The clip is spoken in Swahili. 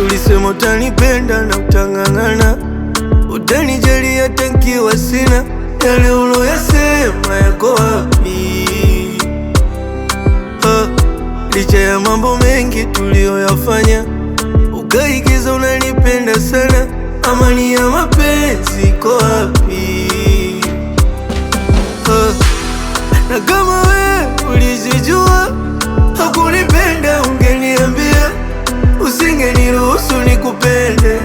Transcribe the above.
ulisema utanipenda na utang'ang'ana, utanijali hata nikiwa sina. Yale uloyasema yako wapi? Licha ya mambo mengi tulioyafanya, ukaigiza unanipenda sana. Amani ya mapenzi iko wapi? Na kama we ulijijua hakunipenda, ungeniambia, usingeniruhusu nikupende.